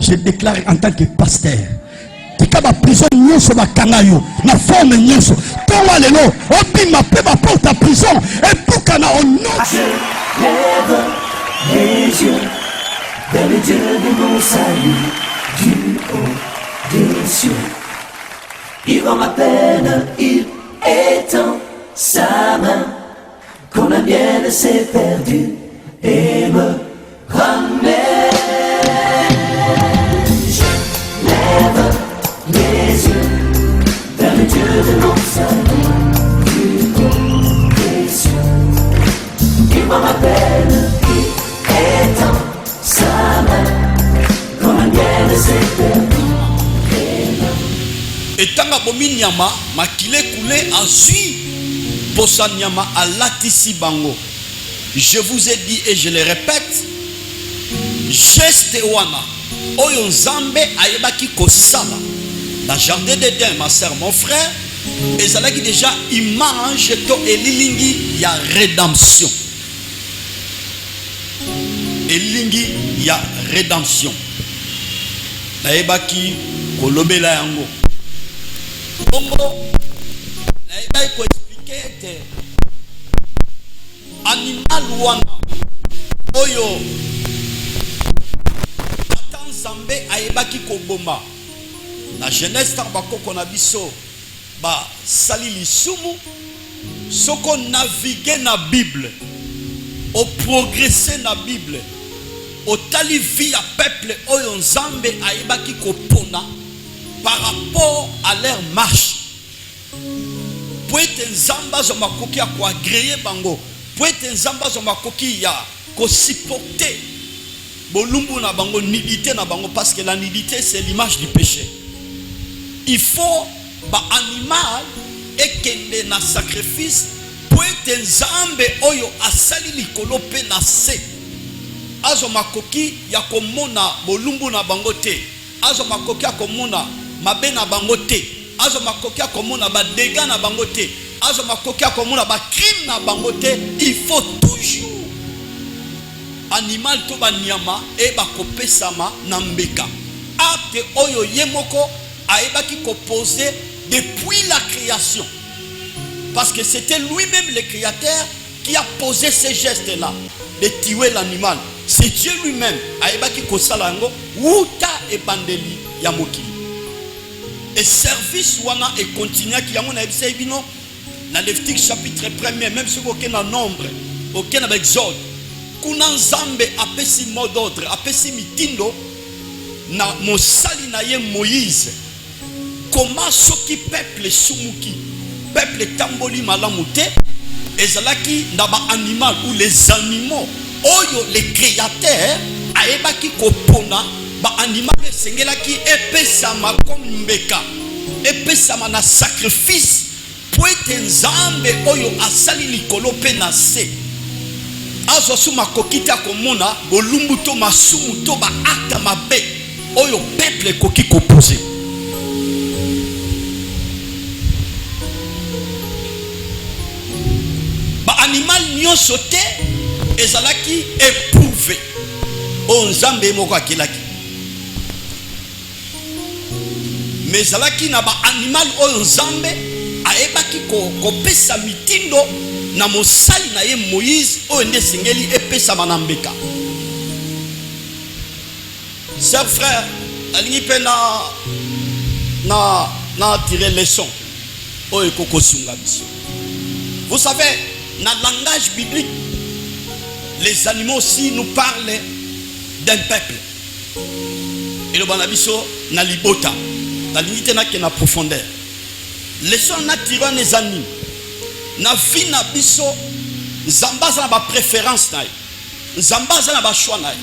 je déclare en tant que pasteur. Tika ba prison nyonso ba kangayo na forme nyonso. Towa lelo obima pe ba porte à prison et puka na on nom. Je lève les yeux vers le Dieu de mon salut, du haut des cieux. Il voit ma peine, il étend sa main, quand la mienne s'est perdue et me ramène. Je lève les yeux vers le Dieu de mon salut, du haut des cieux. Il voit ma peine, il étend sa main, quand la mienne s'est perdue. Et tant que bomi nyama makile koulé azui posa nyama alatisi bango. Je vous ai dit et je le répète, geste wana oyo nzambe ayebaki kosala na jardin d'Éden, ma sœur, mon frère, ezalaki déjà image to elilingi ya rédemption. Elilingi ya rédemption. Ayebaki kolobela yango. Bongo, naïba ko expliquer que animal wana oyo atan zambe ayebaki koboma na Genèse tant bakoko na biso ba sali lisumu soko naviguer na Bible au progresser na Bible au tali vie à peuple oyo nzambe ayebaki kopona par rapport à leur marche. Pour être nzamba zo makoki ya ko agréer bango, pour être nzamba zo makoki ya ko supporter bolumbu na bango, nudité na bango, parce que la nudité c'est l'image du péché. Il faut ba animal et kende na sacrifice pour être nzambe oyo asali likolo pe na se. Azo makoki ya komona bolumbu na bango te. Azo makoki ya komona mabe na bango te. Azo makoki ya komona ba dégâts na bango te. Azo makoki ya komona ba crime na bango te. Il faut toujours animal to ba nyama e ba kopesama na mbeka. Acte oyo yemoko aebaki ko poser depuis la création. Parce que c'était lui-même le créateur qui a posé ces gestes-là de tuer l'animal. C'est Dieu lui-même aebaki ko salango wuta e bandeli ya mokili. Et service wana et continue qui a mon avis bino dans Lévitique chapitre 1er, même si aucun nombre, aucun exode, kuna nzambe apesi mot d'ordre, apesi mitindo na mosali na ye Moïse. Comment soki peuple sumuki, peuple tamboli malamu te, ezalaki na ba animal ou les animaux, oyo les créateurs aebaki kopona ba animal sengelaki epesama comme mbeka, epesama na sacrifice pour être nzambe oyo asali likolo pe na se. Azo suma kokita komona bolumbu to masumu to ba acte mabe oyo peuple koki koposer. Ba animal nyonso te ezalaki éprouvé o nzambe moko akelaki. Mais zalaki na ba animal oyo nzambe aebaki ko pesa mitindo na mosali na ye Moïse oyo nde sengeli epesa manambeka. Chers frères, alingi pe na tirer leçon oyo koko sunga biso. Vous savez, dans le langage biblique, les animaux aussi nous parlent d'un peuple. Et le banabiso na libota. La limite n'a qu'une profondeur. Laissons naturellement les animaux. Na vie na biso, zamba za ba préférence na. Zamba za ba choix na.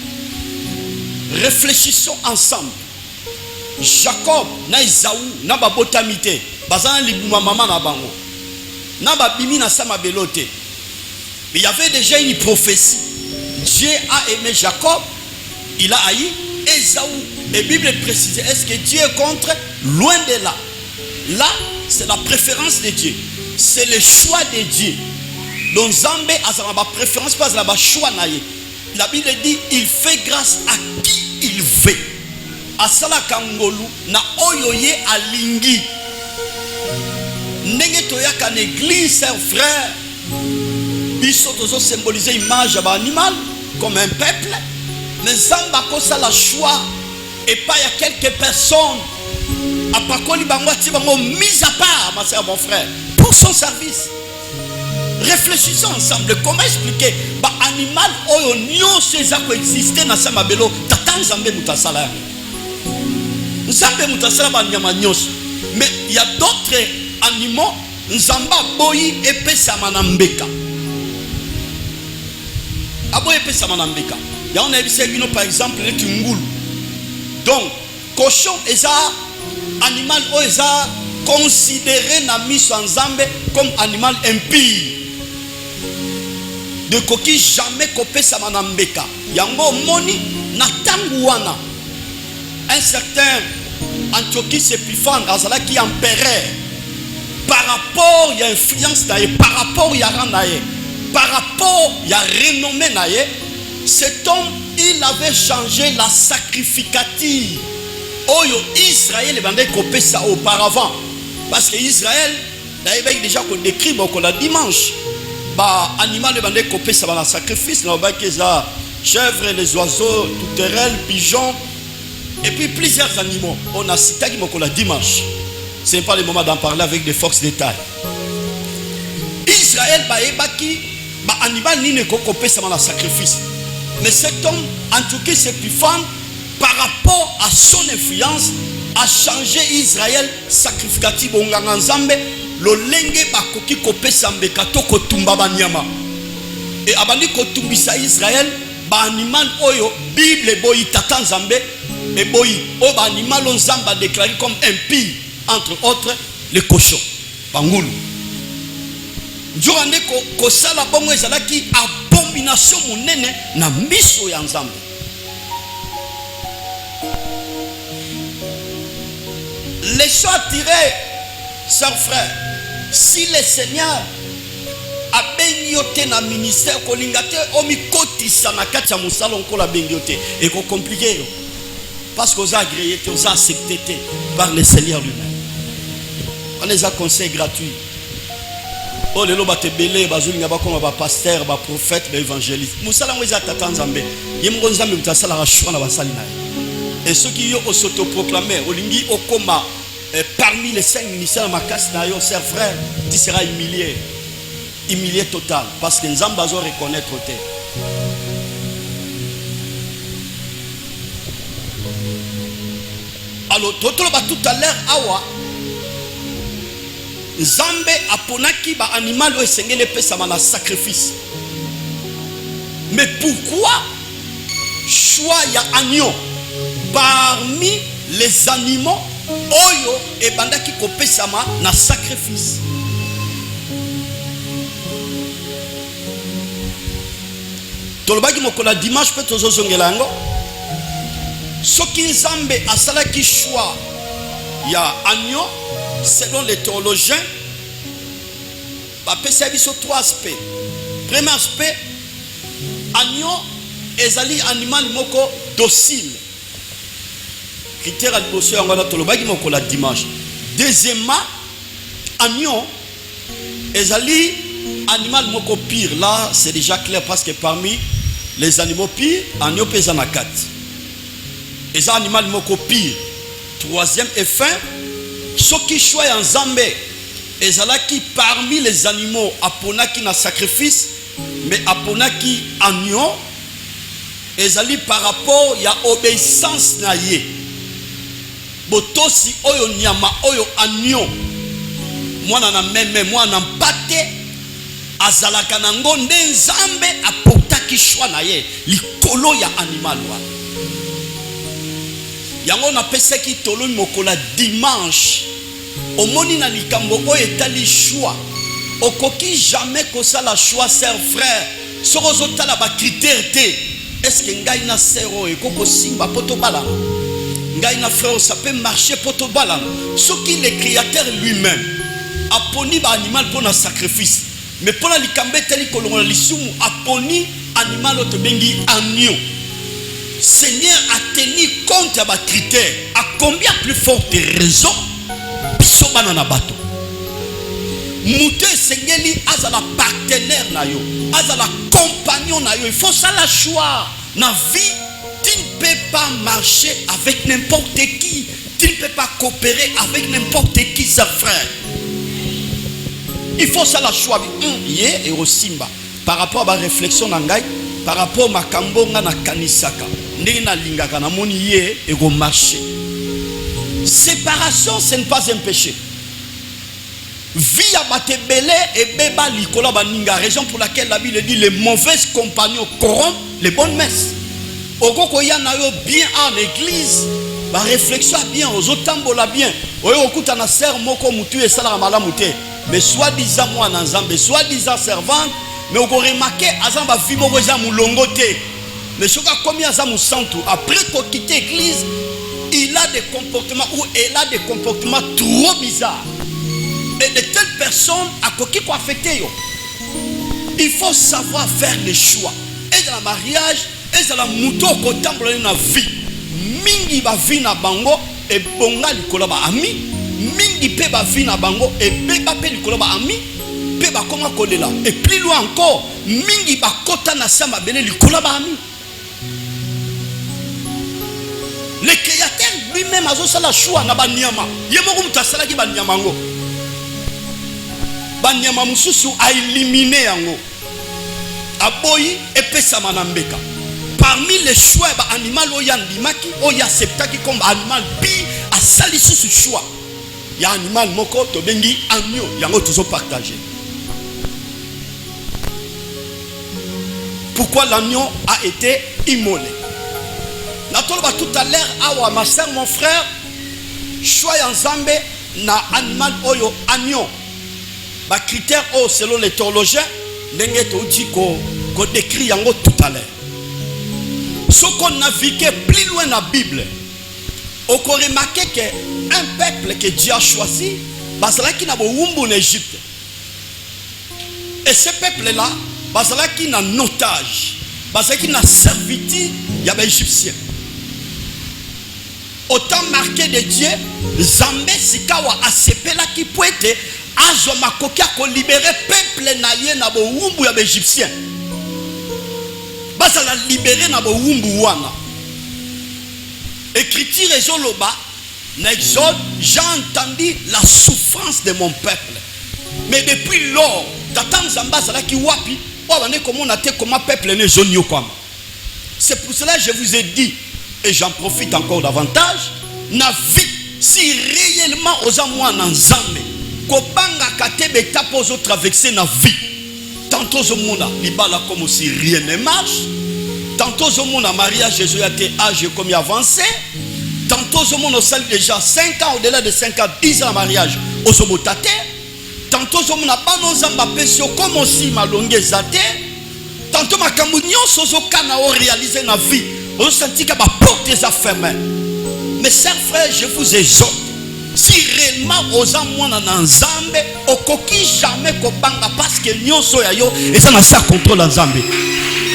Réfléchissons ensemble. Jacob na Isaou na ba botamité, bazana libuma maman na bango. Na ba bimi na sama belote. Il y avait déjà une prophétie. Dieu a aimé Jacob, il a haï Esaü. La Bible précise, est-ce que Dieu est contre? Loin de là. Là, c'est la préférence de Dieu. C'est le choix de Dieu. Donc Zambé a sa préférence, pas sa choix. La Bible dit, il fait grâce à qui il veut. asala kangolu na oyo ye alingi. Ndenge toyaka na église, chers frères, biso tozo symboliser image ba animal comme un peuple, mais zamba kosa la choix et pas il y a quelques personnes à pakoli bango ti bango mise à part, ma sœur, mon frère, pour son service. Réfléchissons ensemble comment expliquer ba animal oyo nyonso eza ko exister na sama belo tata nzambe mutasala. Nzambe mutasala ba nyama nyonso, mais il y a d'autres animaux nzamba boyi epesa manambeka. Aboye epesa manambeka. Ya on a vu bino par exemple les ngulu. Donc cochon eza animal oyo eza considéré na miso nzambe comme animal impie. De koki jamais kopesa manambeka. Yango moni na tangu wana. Un certain Antiochus Épiphane azalaki empereur. Par rapport il y a influence naye, par rapport il y a rang naye, par rapport il y a renommé naye, cet homme il avait changé la sacrificative. Oyo Israël bandait kopesa auparavant. Parce que Israël d'ailleurs déjà qu'on décrit beaucoup la dimanche. Bah animal bandait kopesa dans la sacrifice, na ba keza chèvres, les oiseaux, tourterelles, pigeons et puis plusieurs animaux. On a cité qui beaucoup la dimanche. Ce n'est pas le moment d'en parler avec des forces détails. Israël baebaki ba animal ni ne kopesa dans la sacrifice. Mais cet homme en tout cas c'est plus fan par rapport à son influence a changé Israël sacrificatif onganga nzambe lolenge bakoki kopesa mbeka to kotumba banyama et abandi kotumbisa Israël ba animal oyo Bible boyi tata nzambe et boyi o ba animal nzamba déclaré comme impie, entre autres les cochons pangulu. Njorande ko sala bongo ezalaki abomination monene na miso ya nzambe. Les choses à tirer, sœurs, frères, si le Seigneur a bénioté na ministère kolingate omi kotisa na kati ya musala onkola bénioté et ko compliqué parce que vous agréé, vous accepté par le Seigneur lui-même. On les a conseils gratuits. Oh les loba te belé bazulinga ba comme ba pasteur, ba prophète, ba évangéliste. Musala ngweza tata nzambe. Yemgo nzambe mutasala ra shwa na basali na. Et ceux qui ont s'autoproclamé, Olingi Okoma, parmi les 5 ministères de Makas Nayo, chers frères, tu seras humilié. Humilié total. Parce que nous avons besoin de reconnaître. Alors, tout à l'heure, Awa, Nzambe aponaki ba animal o sengele pesa na sacrifice. Mais pourquoi choix ya agneau parmi les animaux oyo et bandaki kopesama na sacrifice? Tolobaki mokola dimanche pe tozozongela ngo soki nzambe asalaki choix ya agneau selon les théologiens bapesa biso 3 aspects. Premier aspect, agneau ezali animal moko docile. Critère à l'immotion en gana tolobaki moko la dimanche. Deuxièmement, agneau ezali animal moko pire. Là c'est déjà clair parce que parmi les animaux pires, agneau pesa na 4. Et animal moko pire. Troisième et fin, ce qui choisit en Zambé ezalaki parmi les animaux aponaki na sacrifice, mais aponaki agneau ezali par rapport ya obéissance na ye. Botosi oyo nyama oyo agneau mwana na meme mwana mpate azalaka na ngonde nzambe apotaki choix na ye likolo ya animal wana. Yango na pesaki tolo mokola dimanche omoni na likambo oyo etali choix okoki jamais kosala choix, sœur frère soko zotala ba critère te. Est-ce que ngai na sœur oyo koko simba poto bala ngai na frère ça peut marcher poto bala soki le créateur lui-même aponi ba animal pour na sacrifice mais pour la likambe teli kolongola lisumu aponi animal oto bengi agneau Seigneur a tenu compte à ma critère. À combien plus forte raison biso banana bato. Mouté Seigneur azala partenaire na yo, azala compagnon na yo. Il faut ça la choix. Na vie, tu ne peux pas marcher avec n'importe qui. Tu ne peux pas coopérer avec n'importe qui, sa frère. Il faut ça la choix. Et aussi par rapport à ma réflexion n'angai, par rapport à ma kambonga na kanisaka, n'ena lingaka na moni ye et go marcher. Séparation, ce n'est pas un péché. Vie à batebele et beba likola baninga, raison pour laquelle la Bible dit les mauvais compagnons corrompent les bonnes messes. Okoko ya na yo bien en église, ba réflexion bien aux otambola bien. Oyo okuta na ser moko mutu et sala malamu te. Mais soi-disant moi na Nzambe, soi-disant servante, mais on remarqué azamba vi moko za mulongo te. Mais soka combien za mu santu après qu'on quitte l'église, il a des comportements ou elle a des comportements trop bizarres. Et de telles personnes à quoi quoi affecter yo. Il faut savoir faire les choix. Et dans le mariage, et dans la mouton ko tambola na vie. Mingi ba vie na bango et bonga likola ba ami. Mingi pe ba vie na bango et beba pe likola ba ami. Pe ba koma kolela. Et plus loin encore, mingi ba kota na samba bele likola ba ami. Le créateur lui-même a fait la choix na banyama. Yemoko mutasala ki banyama ngo. Banyama mususu a éliminé yango. Aboyi epesa manambeka. Parmi les choix ba animal oyandimaki oya septaki comme animal bi a sali sous choix. Ya animal moko to bengi agneau yango toujours partagé. Pourquoi l'agneau a été immolé? Tout à l'heure, awa ma soeur, mon frère, choix en Zambé na animal oyo agneau. Ba critère o selon les théologiens, ndenge to uti ko décrit yango tout à l'heure. Ce qu'on navigue plus loin dans la Bible, on peut remarquer qu'un peuple que Dieu a choisi, bazalaki na bowumbu en Égypte. Et ce peuple-là, bazalaki na otage, bazalaki na servitude ya ba Égyptien. Autant marqué de Dieu, Zambé sikawa asepela ki poete azo makokia ko libérer peuple na ye na bo wumbu ya Égyptien. Basa la libérer na bo wumbu wana. Écriture ezoloba na Exode, j'ai entendu la souffrance de mon peuple. Mais depuis lors, tatan Zamba sala ki wapi, wabane comment na te comment peuple ne zonyo kwama. C'est pour cela que je vous ai dit, et j'en profite encore davantage, na vie, si réellement aux amours en Nzambe, kobanga katebe tapo zo traverser na vie. Tantôt au monde libala comme si rien ne marche. Tantôt au monde mariage Jésus a été âgé comme il avancé. Tantôt au monde salle déjà 5 ans, au-delà de 5 ans, 10 ans mariage au sobotate. Tantôt au monde pas nos Zamba pesio comme aussi malongue zate. Tantôt ma camunyon sozo kana o réaliser na vie. On sentit que ma porte est fermée. Mais chers frères, je vous exhorte. Si réellement aux amours en Nzambe, au coquille jamais kobanga parce que nyon soya yo et ça n'a pas contrôle en Nzambe.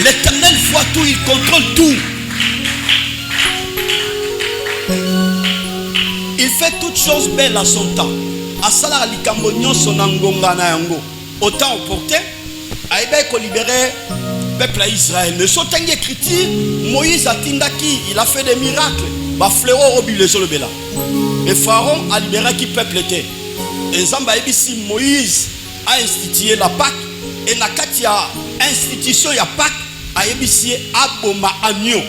L'Éternel voit tout, il contrôle tout. Il fait toutes choses belles à son temps. Asala likambo nyon son angonga na yango. Autant opporté, aïbe ko libérer peuple à Israël. Mais sur tant écriture, Moïse a tindaki, il a fait des miracles. Ba fléau obile sur le bela. Et Pharaon a libéré qui peuple était. Et Zamba ebisi Moïse a institué la Pâque. Et nakati a institution ya Pâque a ebisi aboma agneau.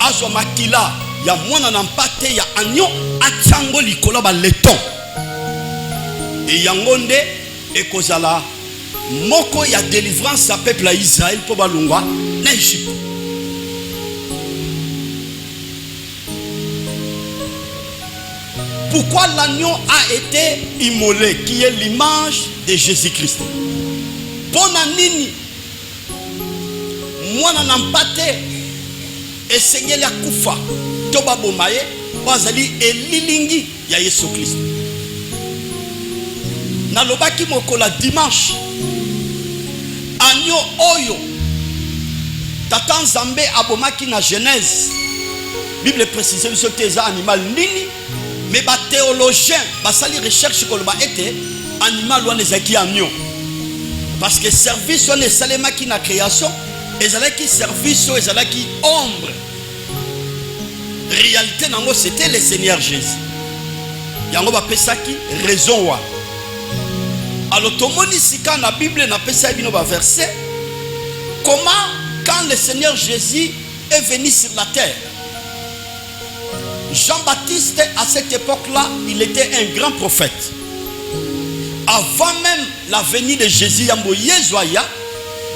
Azoma kila ya mwana nampate ya agneau a tsango likolo ba leton. Et yangonde e kozala moko ya délivrance à peuple à Israël pour balungwa na Égypte. Pourquoi l'agneau a été immolé, qui est l'image de Jésus-Christ? Bonanini, moi n'en pate et Seigneur la kufa, toba bomaye, bazali et lilingi ya Yesu Christ. Na lobaki mokola dimanche. Agneau oyo tata Nzambe abomaki na Genèse Bible précise que c'est un animal nini, mais les théologiens, ils recherche que était animal ou les agneaux. Parce que service on est salema qui na création, et qui service et qui ombre. Réalité nango c'était le Seigneur Jésus. Yango ba pesa qui raison wa. Alors tout le monde ici quand la Bible n'a pas ça bino ba verset. Comment quand le Seigneur Jésus est venu sur la terre, Jean-Baptiste à cette époque-là, il était un grand prophète. Avant même la venue de Jésus, yambo Yezoya,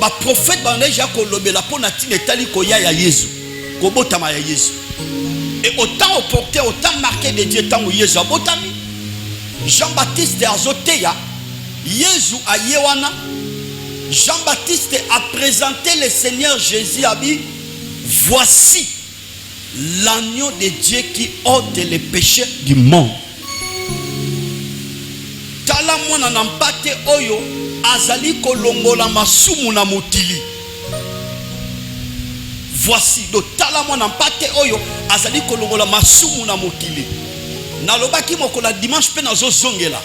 ba prophète baneja ko lobela pona tinetali ko ya Yesu, ko botama ya Yesu. Et autant opporté, autant marqué de Dieu tant où Yesu a botami. Jean-Baptiste a zoteya, Yesu a yewana. Jean-Baptiste a présenté le Seigneur Jésus a dit, voici l'agneau de Dieu qui ôte les péchés du monde. Tala mwana na mpate oyo azali kolongola masumu na motili. Voici do tala mwana mpate oyo azali kolongola masumu na motili. Nalobaki mokola dimanche pe nazo zongela.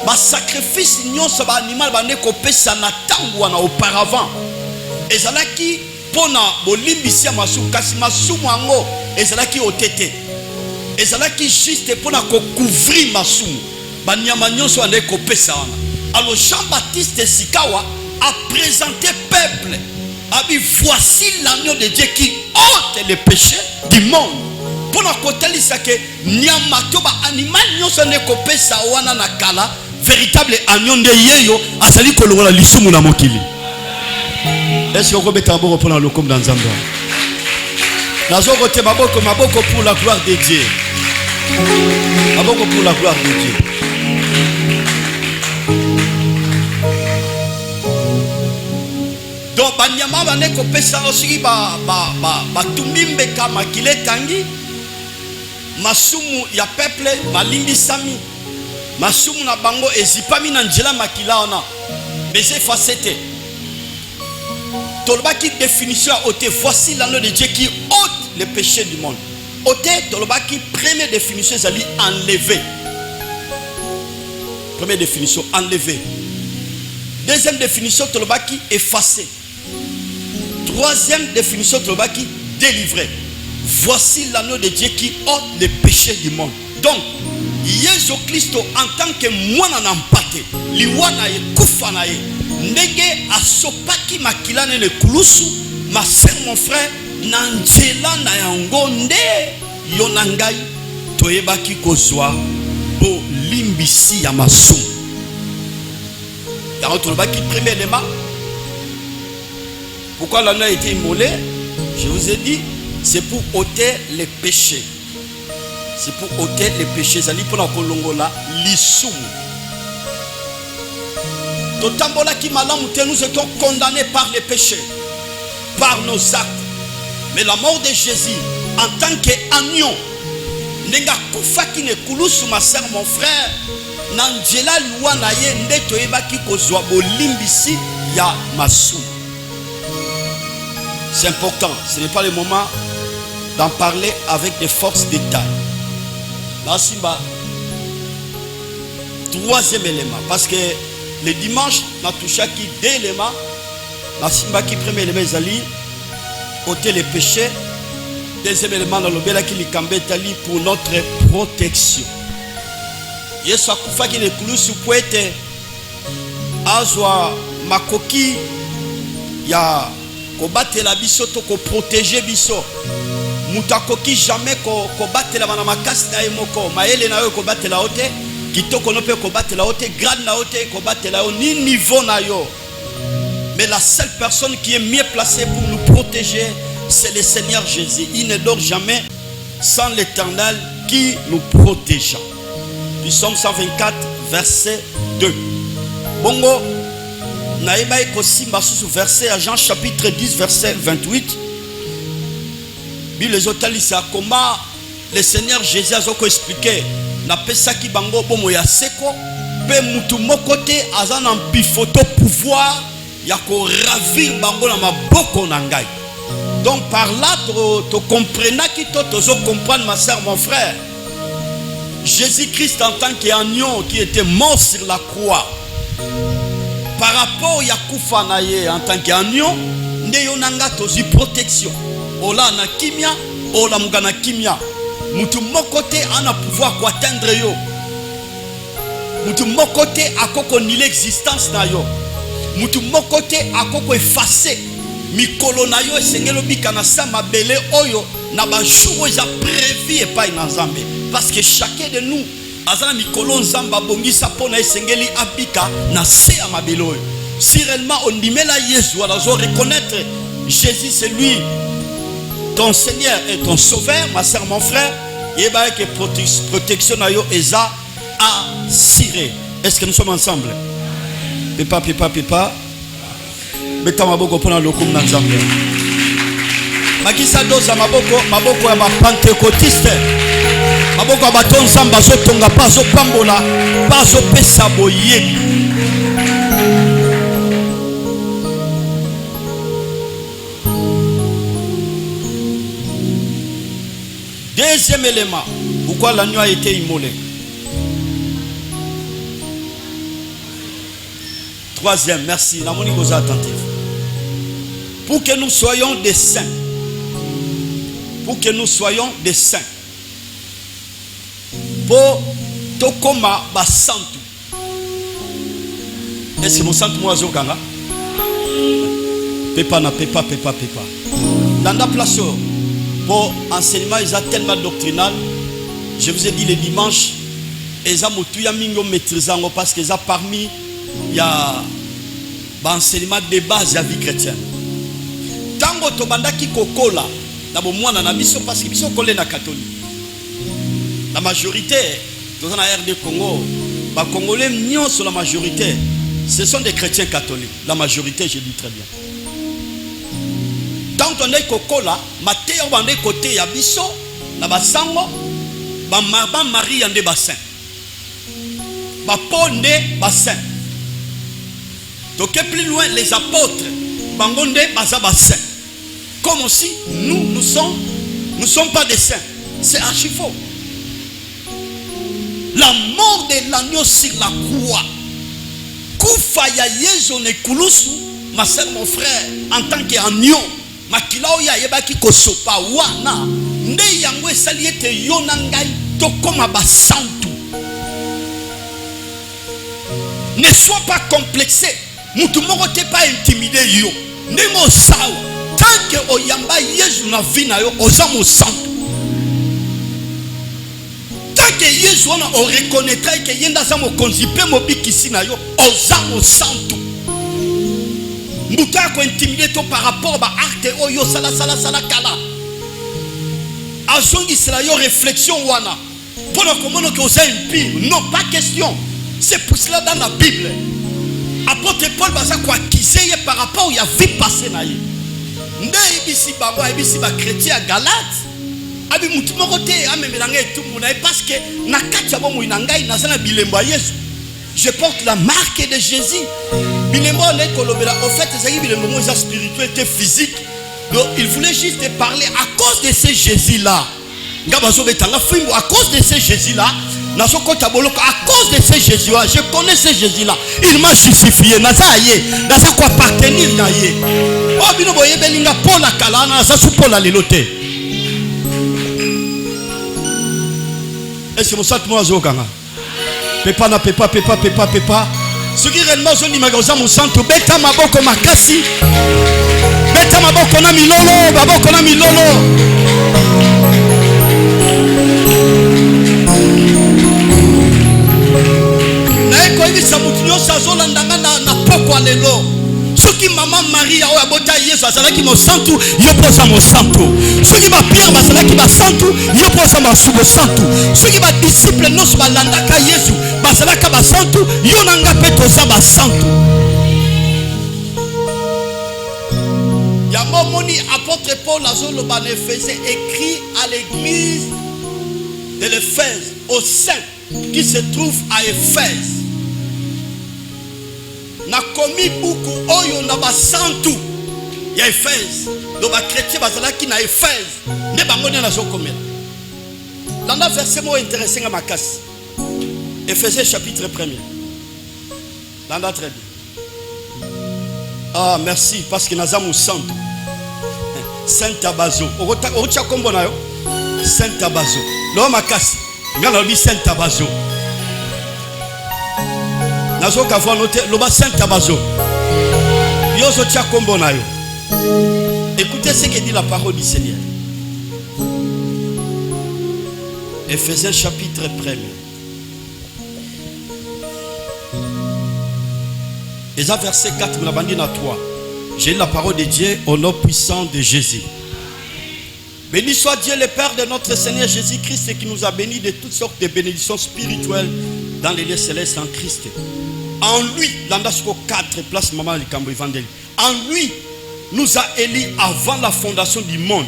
Ba sacrifice nyonso ba animal ba ne kopesa na tangu wana auparavant. Ezalaki pona bolimbisi ya masumu kasi masumu ango ezalaki otete. Ezalaki juste pona ko couvrir masumu. Banyama nyonso ane kopesa wana. Alors Jean-Baptiste Sikawa a présenté peuple. A dit voici l'agneau de Dieu qui ôte les péchés du monde. Pour la côté que nyamato ba animal nyonso ane kopesa wana na kala véritable agneau de yeyo asali kolongola lisumu na mokili. Est-ce que vous pouvez tambour pour le comme dans Zambia? Nazo kote maboko pour la gloire de Dieu. Maboko pour la gloire de Dieu. Donc banyama bane kopesa osiki ba tumimbe kama kile tangi masumu ya peuple malimbisami masumu na bango ezipami na njela makila ona mais effacé. Tolobaki définition à ôter, voici l'agneau de Dieu qui ôte les péchés du monde. Ôter, Tolobaki, première définition, c'est enlever. Première définition, enlever. Deuxième définition, Tolobaki, effacer. Troisième définition, Tolobaki, délivrer. Voici l'agneau de Dieu qui ôte les péchés du monde. Donc, Jésus Christ en tant que moi n'en pate, liwana ye kufana ye. Ndenge asopaki makila ne le kulusu, ma sœur mon frère, nanjela na yango nde yonangai toyebaki kozwa bo limbisi ya masumu. Dans notre baki premier élément, pourquoi l'agneau a été immolé? Je vous ai dit, c'est pour ôter les péchés. C'est pour ôter les péchés. Zali pour la kolongola lisumu. Totambola ki malamu te, nous étions condamnés par les péchés, par nos actes. Mais la mort de Jésus, en tant qu'agneau, nenga kufaki ne kulusu ma sœur mon frère, nanjela luana ye nde toyebaki kozwa bolimbisi ya masu. C'est important, ce n'est pas le moment d'en parler avec des forces d'état. Nasimba, troisième élément, parce que le dimanche, nous avons touché deux éléments. Nasimba qui premier élément, Zali, ôter les péchés. Deuxième élément, dans le bel qui likambetali pour notre protection. Yesu akufa qui ne kulusu poete azwa makoki ya kobatela biso to ko protéger biso. Mutakoki jamais ko batela bana makasi na emoko maele na yo ko batela ote kitoko no pe ko batela ote grade na ote ko batela yo ni niveau na yo. Mais la seule personne qui est mieux placée pour nous protéger, c'est le Seigneur Jésus. Il ne dort jamais sans l'Éternel qui nous protège. Du Psaume 124, verset 2. Bongo, naïba ekosimba sous verset à Jean chapitre 10, verset 28. Bible les otalisa comment le Seigneur Jésus a expliqué na pesa ki bango bomo ya seko pe mutu mokote azana mpifoto pouvoir ya ko ravir bango na maboko na ngai. Donc par là, tu comprends qui tu comprendre, ma soeur, mon frère. Jésus-Christ en tant qu'agneau qui était mort sur la croix. Par rapport à Yakoufa Naye en tant qu'agneau, Neyonanga tozi protection. Ola na kimia, ola mugana kimia. Mutu mokote ana pouvoir ko atteindre yo. Mutu mokote akoko ni l'existence na yo. Mutu mokote akoko effacer mikolo na yo esengelo bikana sa mabele oyo na ba jour ya prévu et pas na Nzambe. Parce que chacun de nous azana mikolo Nzamba bongisa pona esengeli abika na se ya mabele oyo. Si réellement on dimela Yesu alors on reconnaître Jésus c'est lui ton Seigneur et ton Sauveur, ma soeur, mon frère, et bien que protection na yo eza assurée. Est-ce que nous sommes ensemble? Pepa. Beta maboko pona lokum na Nzambe. Makisa doza maboko ya ba pentecôtiste. Maboko ya bato Nzamba zo tonga pa zo pambola, pa zo pesa boyebi. Deuxième élément, pourquoi l'agneau a été immolé. Troisième, merci, la monique vous attentif. Pour que nous soyons des saints. Pour que nous soyons des saints. Pour tokoma basantu. Est-ce que mon santu moi zokanga? Pepa. Dans la place pour enseignement, ils ont tellement doctrinal. Je vous ai dit le dimanche, ils ont tout maîtrisant parce qu'ils ont parmi il y a enseignement de base de la vie chrétienne. Tango to bandaki kokola na bomwana na biso parce que biso kolé na catholique. La majorité dans la RD Congo, ba congolais nion sur la majorité, ce sont des chrétiens catholiques. La majorité, je dis très bien. Tant on est kokola, maté on est côté ya biso na basango, ba Marie ande bassin. Ba ponde bassin. Donc plus loin les apôtres, bangonde baza bassin. Comme aussi nous sommes pas des saints. C'est archi faux. La mort de l'agneau sur la croix. Kufa ya Yesu ne kulusu, ma soeur, mon frère, en tant qu'agneau. Makilao ya yebaki kosopa wana nde yango esali ete yo na ngai tokoma basantu. Ne sois pas complexé. Mutu moko te pas intimidé yo. Ndemo sawa. Tant que oyamba Yesu na vie na yo oza mo santu. Tant que Yesu on reconnaîtra que yenda za mo konzipe mo bikisi na yo oza mo santu. Mouta ko intimider to par rapport à acte oyo sala kala. Azongi sala yo réflexion wana. Pour comment que vous êtes impie. Non, pas question. C'est pour cela dans la Bible. Apôtre Paul baza ko accuser par rapport à vie passée na ye. Nde ibisi bango ibisi ba chrétien à Galate. Abi mutu moko te amemelanga etumbu na parce que na kati ya bomo inangai na zana bilemba Yesu. Je porte la marque de Jésus. Bilembo ne kolobela au fait ezaki bilembo mo spiritualité physique. Donc il voulait juste parler à cause de ce Jésus là. Ngabazo betanga fimbo à cause de ce Jésus là. À cause de ce Jésus là, je connais ce Jésus là. Il m'a justifié. Nazaye, nasa quoi appartenir na ye. Oh bino boye belinga pour la kalana, ça sous pour la lilote. Est-ce que vous savez moi zokanga? Pepa. Ce qui réellement zoni magaza mon santo beta maboko makasi. Beta maboko na milolo, baboko na milolo. Na poko lelo soki mama Maria o abota Yesu azalaki mo santu yo posa mo santu soki ba Pierre bazalaki ba santu yo posa mo santu soki ba disciple noso balandaka Yesu bazalaka ba santu yo nanga pe toza ba santu ya momoni apôtre Paul azolo ba Éphésien écrit à l'église de l'Éphèse aux saints qui se trouve à Éphèse. Na komi buku oyo na basantu Il y a Éphèse. Donc les chrétiens qui na Éphèse. Ne bango ne nazo komela. Landa verset mo intéressant à ma casse. Éphésiens chapitre 1er. Landa très bien. Ah merci parce que nazamu santo. Saint Tabazo. Ocha kombo na yo. Saint Tabazo. Lo ma casse. Ngala bi Saint Tabazo. Nazo ka voir noter lo ba Saint Tabazo. Yo zo tia kombo na yo. Écoutez ce que dit la parole du Seigneur. Éphésiens chapitre 1er. Et ça verset 4, nous l'avons dit à 3. J'ai la parole de Dieu au nom puissant de Jésus. Béni soit Dieu le Père de notre Seigneur Jésus-Christ qui nous a bénis de toutes sortes de bénédictions spirituelles dans les lieux célestes en Christ. En lui, l'andasco 4, place maman le cambo évangélique. En lui, nous a élus avant la fondation du monde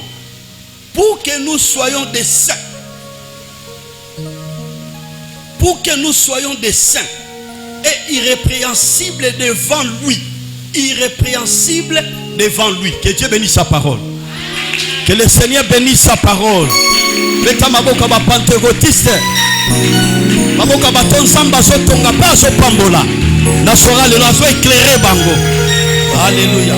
pour que nous soyons des saints. Pour que nous soyons des saints et irrépréhensibles devant lui. Irrépréhensibles devant lui. Que Dieu bénisse sa parole. Que le Seigneur bénisse sa parole. Leta maboka ba pentecôtiste. Maboka ba tonsamba so tonga pa so pambola. Na sora le lazo éclairer bango. Alléluia.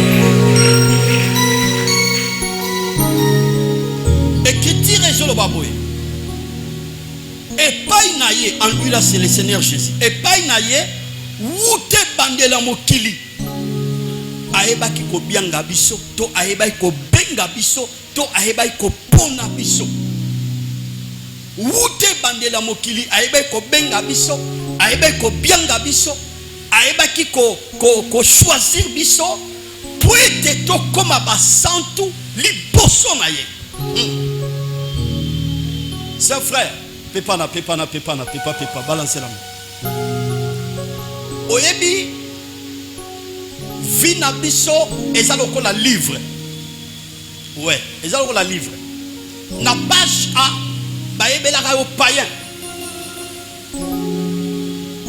Écriture et le baboy. Et pas inaye en lui là c'est le Seigneur Jésus. Et pas inaye woute bandela mokili. Aeba ki ko bianga biso to aeba ko benga biso to aeba ko pona biso. Woute bandela mokili aeba ko benga biso, aeba ko bianga biso, aeba ki ko choisir biso pour être to comme basantu liboso na ye. C'est frère. Pepa, balancez la main. Oyebi, vina biso, ezaloko la livre. Ouais, ezaloko la livre. Na page A, baebe la rayo païen.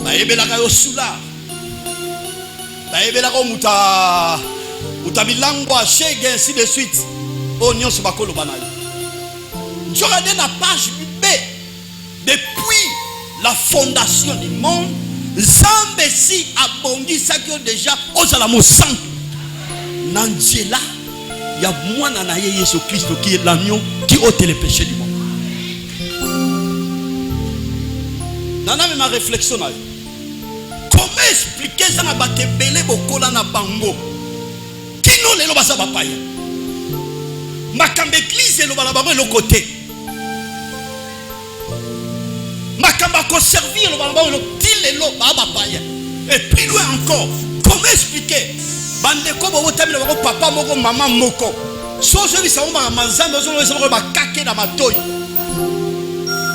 Baebe la rayo soula. Baebe la rayo muta bilangwa, chege, ainsi de suite. Oh, nyon se bakolo banayo. J'aurais na page B. Depuis la fondation du monde, Zambé si abondi ça que déjà aux alamos sang. Nangela, il y a moi nanaye Jésus Christ qui est l'agneau qui ôte les péchés du monde. Nana ma réflexion là. Comment expliquer ça na batebele bokola na bango? Qui non les lobasa bapaya? Makambe église lo bala bango le côté. Makamba ko servir le balaba le til lo baba paya. Et plus loin encore, comment expliquer bande ko bo tamile ko papa moko maman moko. So je vis ça on manzambe so le ba kake na matoyi.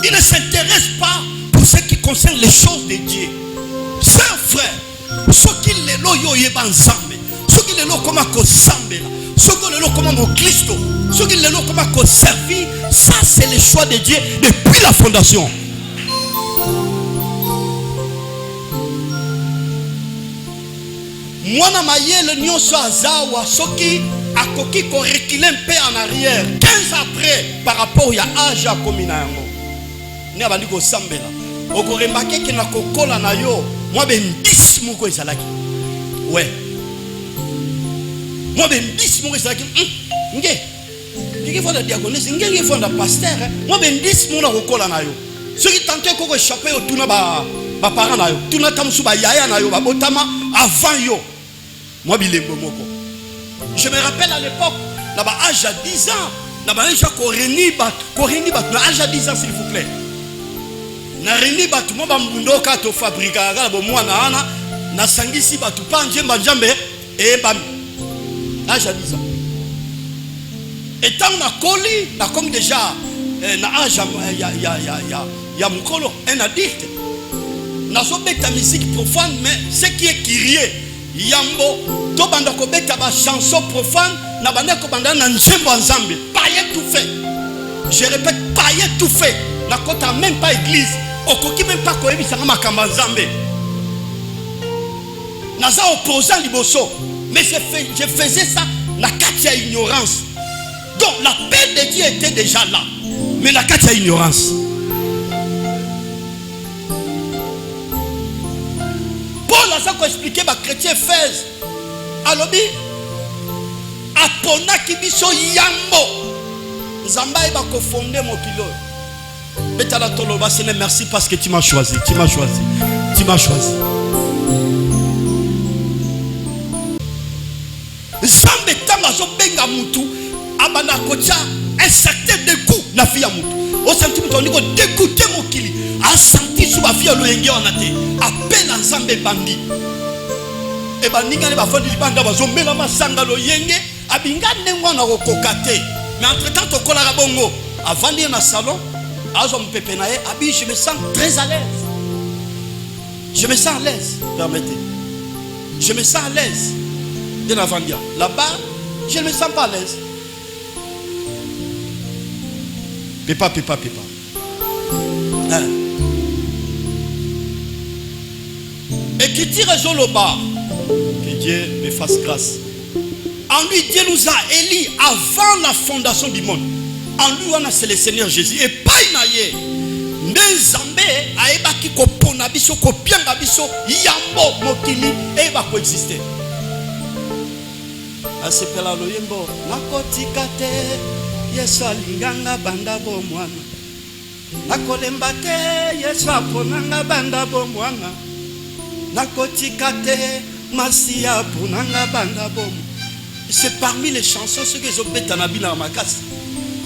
Il ne s'intéresse pas pour ce qui concerne les choses de Dieu. Sœur frère, ce qui le lo yo ye banzambe, ce qui le lo comme ko sambela, ce qui le lo comme mo Christ, ce qui le lo comme ko servir, ça c'est le choix de Dieu depuis la fondation. Mwana mayele nyonso azawa soki akoki ko reculer un peu en arrière 15 après par rapport ya âge a komina yango ne abandi ko sambela okorembake ke na kokola na yo moi ben 10 moko ezalaki ouais moi ben 10 moko ezalaki nge ndiki fonda diaconesse nge fonda pasteur moi ben 10 moko na kokola na yo soki tante ko échapper au tuna ba parents na yo tuna tamsu ba yaya na yo ba botama avant yo. Moi, je me rappelle à l'époque, là-bas, âge à 10 ans, là-bas, j'ai correni bat, âge à 10 ans, s'il vous plaît. Na reni bat, moi, bambundo to fabrika, moi, na sangisi bat, panje, banjambe, et bam, âge à 10 ans. Et tant na coli, na comme déjà, na âge, ya mukolo, un addict. Na sobe ta musique profane, mais ce qui est kyrie. Yambo, to banda ko beta ba chanson profane, na banda ko banda na nzembo nzambe, païen tout fait. Je répète, païen tout fait. Na kota même pas église, okoki même pas ko ebisa makamba nzambe. Naza opposant liboso, mais je faisais ça la katia ignorance. Donc la paix de Dieu était déjà là. Mais la katia ignorance. Paul a ça qu'on expliquait aux chrétiens Éphèse. Alobi apona kibiso yambo. Zamba eba ko fonder mon kilo. Betala toloba Seigneur merci parce que tu m'as choisi. Tu m'as choisi. Tu m'as choisi. Zambe tanga zo benga mutu abana kocha un certain dégoût na fille ya mutu. O senti mutu ndiko dégoûter mokili. A senti sous ba fille lo yenge on ate. Appel à Zambe bandi. E bandinga ne ba fandi libanda bazo mela masanga lo yenge abinga nengo na kokokate. Mais entre temps to kola bongo avant de na salon azo mpepe na ye abi je me sens très à l'aise. Je me sens à l'aise, permettez. Je me sens à l'aise. De la Vandia. Là-bas, je ne me sens pas à l'aise. Pépa. Hein? Et qui tire le bas. Que Dieu me fasse grâce. En lui, Dieu nous a élis avant la fondation du monde. En lui, on a c'est le Seigneur Jésus. Et pas inaye. Nzambe aeba ki ko pona biso ko pianga biso yambo mokili e ba ko exister. Asepela loyembo nakotika te Yesu alinganga banda bo mwana nakolemba te Yesu aponanga banda bo mwana nakotika te Masia aponanga banda bo. C'est parmi les chansons ce que j'obéta na bina makasi.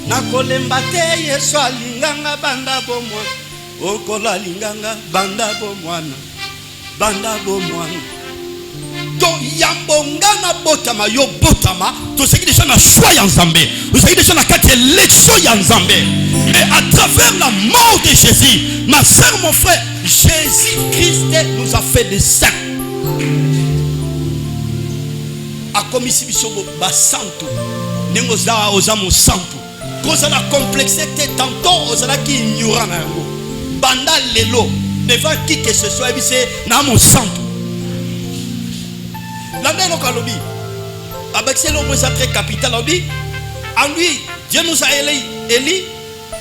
Nakolemba te Yesu alinganga banda bo mwana okola linganga banda bo mwana banda bo mwana. Donc yambongana botama yo botama to ce qui déjà na choix ya Nzambe to ce qui déjà na kati élection ya Nzambe et à travers la mort de Jésus ma sœur mon frère Jésus Christ nous a fait des saints a komisi biso ba santo nengo za ozamo santo koza la complexité tantôt ozala ki ignorant na yango banda lelo devant qui que ce soit bise na mon santo. La même lobby, avec ces lois très capital lobby, en lui, Dieu nous a élis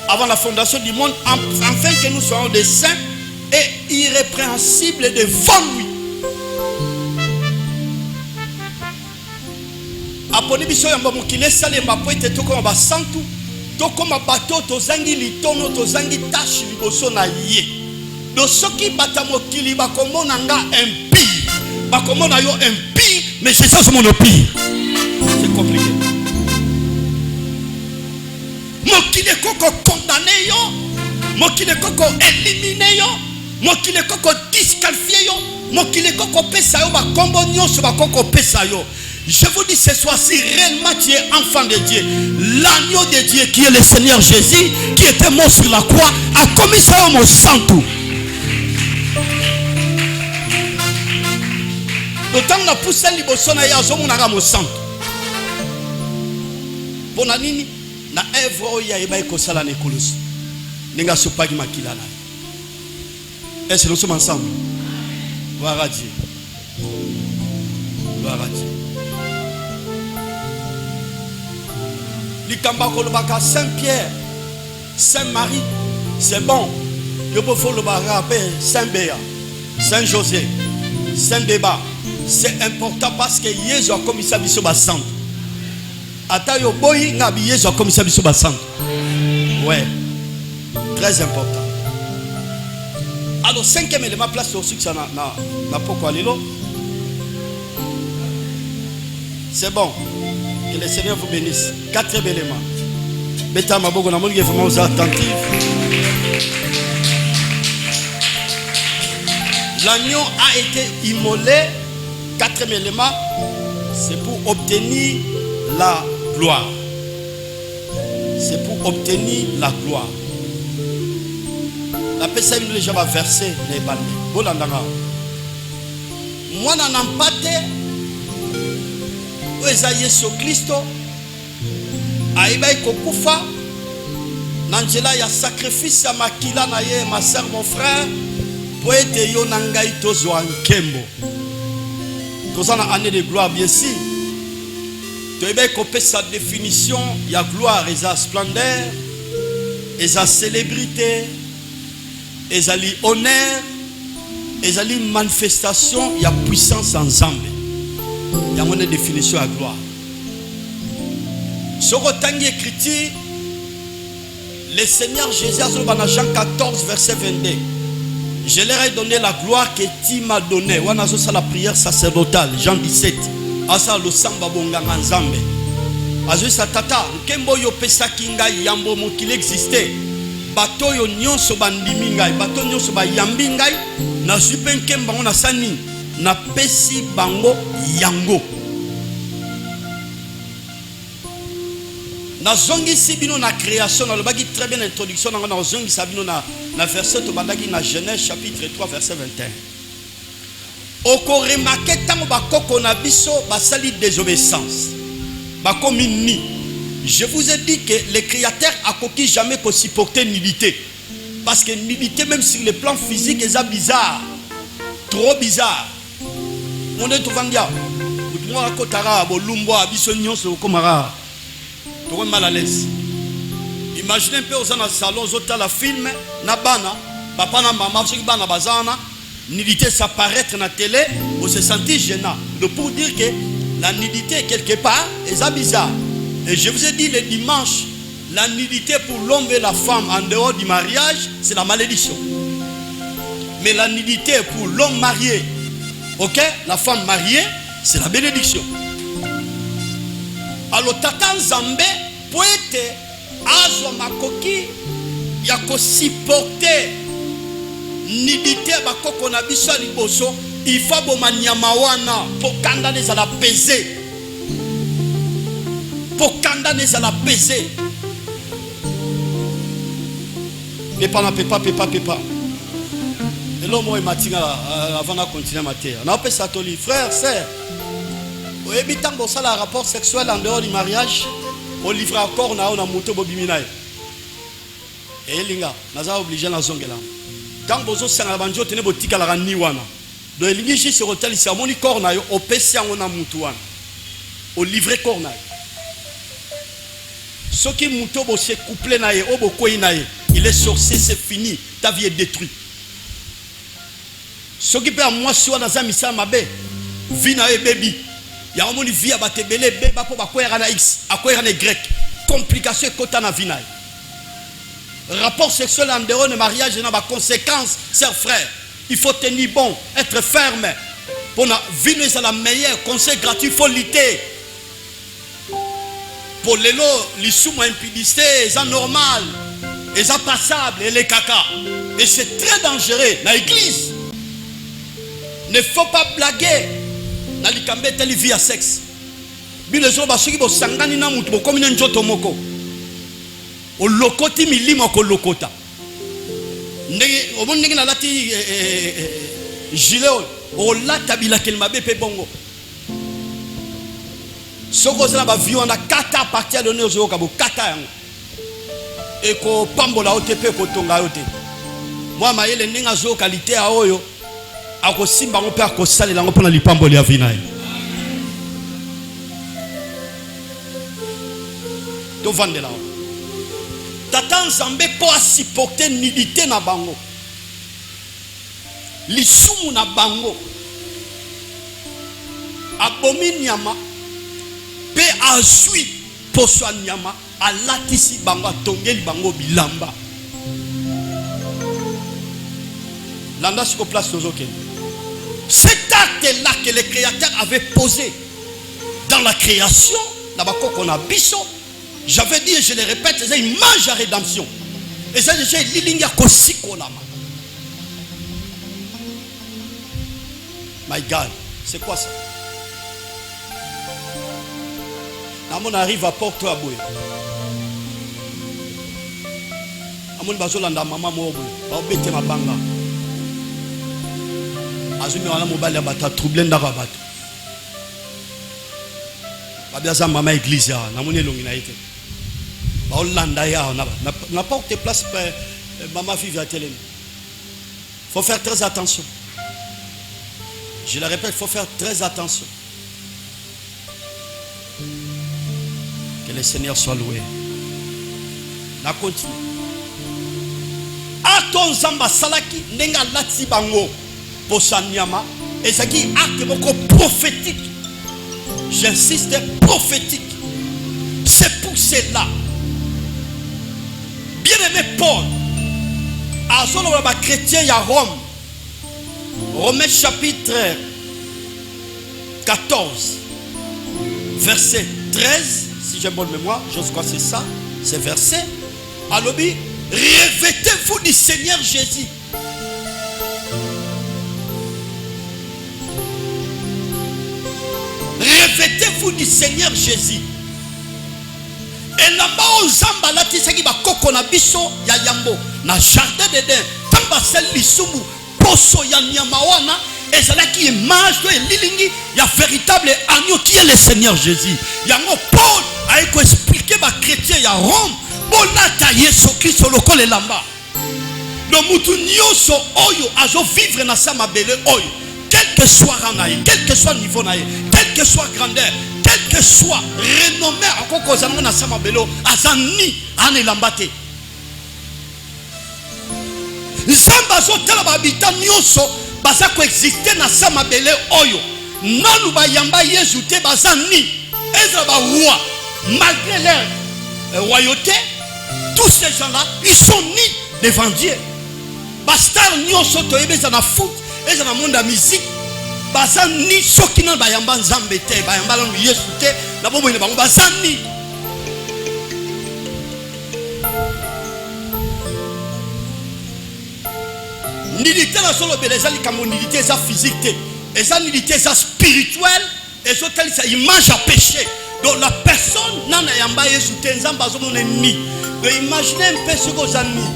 avant la fondation du monde, afin que nous soyons des saints et irrépréhensibles devant lui. Aponi biso yamba mukile sale mapo ete to comme basantu, to comme bateau to zangi litono to zangi tache liboso na ye. Do soki batamokili bakomona nga impie, bakomona yo impie. Mais c'est ça, c'est mon pire. C'est compliqué. Mokile koko condamné yo, mokile koko éliminé yo, mokile koko disqualifié yo, mokile koko pesa yo ba kombo nyonso ba koko pesa yo. Je vous dis ce soir, si réellement tu es enfant de Dieu, l'agneau de Dieu qui est le Seigneur Jésus, qui était mort sur la croix, a commis ça au santo. Autant na poussa liboso na ya zomo na ramo santo. Pona nini na evro ya eba ikosala na ekolosi. Ninga sopaki makila na. Est-ce que nous sommes ensemble? Gloire à Dieu. Gloire à Dieu. Likamba kolobaka Saint-Pierre, Saint-Marie, c'est bon. Yo faut le barabe Saint-Béa, Saint-José, Saint-Débat. C'est important parce que Jésus a commis ça biso ba santo. Ata yo boyi na bi Jésus a commis ça biso ba santo. Ouais. Très important. Alors cinquième élément place au succès na pourquoi lilo. C'est bon. Que le Seigneur vous bénisse. Quatrième élément. Beta maboko na mongi vraiment attentif. L'agneau a été immolé. Quatrième élément, c'est pour obtenir la gloire. C'est pour obtenir la gloire. La personne nous déjà va verser les balles. Bolandanga. Moi n'en empate. Oeza Yesu Christo. Aïba kokufa. Nangela ya sacrifice ya makila na ye ma sœur mon frère. Pour être yo nangai tozo ankembo. Dans une année de gloire, bien sûr. Tu as copié sa définition. Il y a gloire, il y a splendeur, il y a célébrité, il y a honneur, il y a manifestation, il y a puissance ensemble. Il y a une définition à gloire. Sur le temps écrit, le Seigneur Jésus, dans Jean 14, verset 22, je leur ai donné la gloire que tu m'as donnée. On a la prière sacerdotale, Jean 17. Asa lo samba bonganga nzambe. Azo sa tata, nkembo yo pesa kinga yambo mokili existé. Bato yo nyonso bandimi ngai, bato nyonso ba yambi ngai, na supe nkemba on sani, na pesi bango yango. Na zongi sibino na création, na lobaki très bien introduction na zongi sabino na verset to bandaki na Genèse chapitre 3 verset 21. Oko remarqué tango bakoko na biso basali désobéissance. Bakomi ni. Je vous ai dit que le créateur a coquille jamais pour supporter nullité. Parce que nullité même sur le plan physique est bizarre. Trop bizarre. On est tout vendia. Moi kotara bolumbo abiso nyonso komara. Trop mal à l'aise. Imaginez un peu aux salon aux la film na bana papa na maman ceux qui bana bazana. Nudité s'apparaître dans la télé, on se sentit gênant. Donc pour dire que la nudité quelque part est bizarre. Et je vous ai dit le dimanche, la nudité pour l'homme et la femme en dehors du mariage, c'est la malédiction. Mais la nudité pour l'homme marié, ok, la femme mariée, c'est la bénédiction. Alors tata Nzambe pour être azwa makoki yako supporter nidité bakoko na biso liboso il faut bomanyama wana pour kandane za la peser pour kandane za la peser pepa na pepa et l'homme est matinga avant de continuer ma terre na pe satoli frère sœur au habitant bon ça la rapport sexuel en dehors du mariage au livre encore na ona moto bobiminaye et linga naza obligé na zongela. Quand vous avez un banjo, vous avez un niwana. Donc, il y a sur l'hôtel, il y a un cornaille, au PC, on a un moutouan. Au livret cornaille. Ce qui moutou, c'est couplé, il est sorcier, c'est fini. Ta vie est détruite. Ce qui peut à moi, si on a un missa, ma bé, vina et baby. Il y a un monde qui vit à battre belé, bébé, pour acquérir un X, acquérir un Y. Complication et quota na vinaille. Rapport sexuel en dehors de mariage n'a pas de conséquences, chers frères. Il faut tenir bon, être ferme. Pour la vie, c'est la meilleure conseil gratuit, il faut lutter. Pour les lots, les sous impudicité, c'est normal, c'est passable, et les caca. Et c'est très dangereux dans l'église. Ne faut pas blaguer dans les cambés telle vie à sexe. Bien les gens qui vont s'engager dans le monde, comme une njoto moko. O lokoti milimo ko lokota ndenge o ndenge na lati gilet o lata bila kelma be pe bongo soko zela ba vion na kata partir de nos ka bo kata yango e ko pambola otepe ko tonga yote moi mayele ndinga zo qualité a oyo ako simba ngo pe ako salela ngo pona lipamboli ya vina to vandela Tata Nzambe pour supporter nudité na bango. Lisumu na bango. Abomi nyama. Pe azui poswa nyama. Alatisi bango atongeli bango bilamba. Landa siko place tozoke. Cet acte-là que le Créateur avait posé dans la création, na bakoko na biso. J'avais dit et je le répète, c'est une image à rédemption. Et ça, c'est l'iligne à Kosikolama. My God, c'est quoi ça? On arrive à Porto Aboué. On va aller à maman Mobo. On va bêter ma banga. Azumi wana mobile ya bata troublé ndarabat. Babiaza mama église ya namoni longi na ite. Hollanda n'a pas de place pour maman vivre à télé. Il faut faire très attention. Je le répète, il faut faire très attention. le Seigneur soit loué. Na continue. Aton zamba salaki nenga lati bango posanyama ezaki acte moko prophétique. J'insiste, prophétique. C'est pour cela. Bien-aimé Paul, à son chrétien à Rome, Romains chapitre 14, verset 13, si j'ai bonne mémoire, je crois que c'est ça, c'est verset. Alors, revêtez-vous du Seigneur Jésus. Revêtez-vous du Seigneur Jésus. Et là-bas, aux ambalati, c'est qui va koko na biso ya yambo na jardin d'Éden. Tamba sel lisumu poso ya nyamawana. Et c'est là qui image de lilingi, il y a véritable agneau qui est le Seigneur Jésus. Yango Paul a expliqué ma chrétien à Rome. Bonata Yesu Christ lokole lamba. Le mutu nyoso oyo azo vivre na sa mabele oyo. Quel que soit ranaï, quel que soit niveau naï, quel que soit grandeur, quel que soit renommé à Kokozango na sa mabelo, azani ane lambate. Zamba zo tela babita nyoso baza ko exister na sa mabele oyo. Nanu ba yamba Yesu te bazani. Ezra ba roi malgré leur royauté. Tous ces gens-là, ils sont nés devant Dieu. Bastar nyoso to ebeza na foot, eza na monde de musique. Bazani soki na bayamba nzambe te, bayamba na Yesu te, na bomo ne bango bazani. Nilité na solo beleza likambo nilité eza physique te, eza nilité eza spirituel, eza telle sa image à péché. Donc la personne nana yamba Yesu te nzamba zo mona ni. Donc imaginez un peu ce que vous avez mis.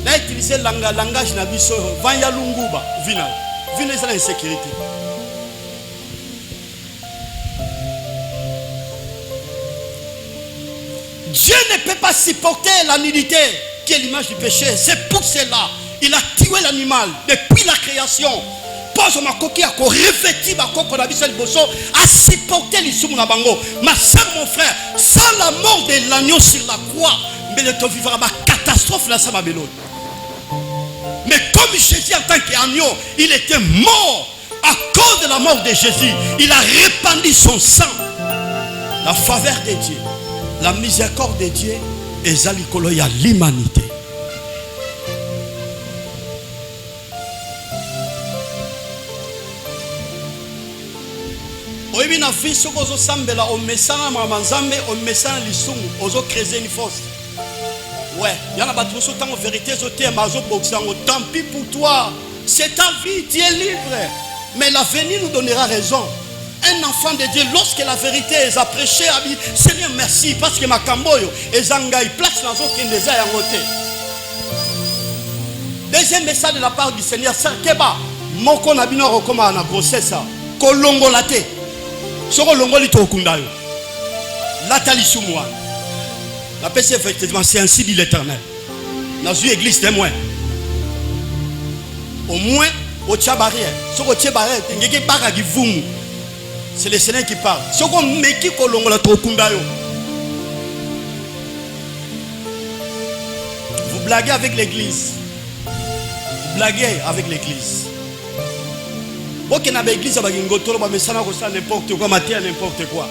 Là, utiliser le langage na biso, vanya lunguba, vina. Vina c'est l'insécurité. Dieu ne peut pas supporter la nudité qui est l'image du péché. C'est pour cela il a tué l'animal depuis la création. Pose ma coquille à revêtir ma coque na biso liboso à supporter l'isumu na bango. Ma soeur, mon frère, sans la mort de l'agneau sur la croix, mais ne te vivra pas catastrophe là ça ma belle. Mais comme Jésus en tant qu'agneau, il était mort à cause de la mort de Jésus. Il a répandu son sang. La faveur de Dieu, la miséricorde de Dieu et Zalikolo ya l'humanité. Oyebi na vie soko ozo sambela o mesana mama nzambe o mesana lisumu ozo créer une force. Ouais, il y en a pas trop tant en vérité zoté mazo boxango. Tant pis pour toi, c'est ta vie, tu es libre. Mais l'avenir nous donnera raison. Un enfant de Dieu, lorsque la vérité est prêchée, a dit Seigneur merci parce que ma kamboyo ezangai place dans aucun désert en côté. Deuxième message de la part du Seigneur, Sarkeba, moko na bino rekoma na grossesse kolongo laté. Soko longoli to kundayo. Latali sumwa. La paix, effectivement, c'est ainsi dit l'Éternel. Dans une église témoin. Au moins, au tcha barrière. Sur au tcha barrière, c'est le Seigneur qui parle. Sur au meki kolongo la tokundayo. Vous blaguez avec l'église. Vous blaguez avec l'église. Ok, dans l'église, n'importe quoi, matière, n'importe quoi.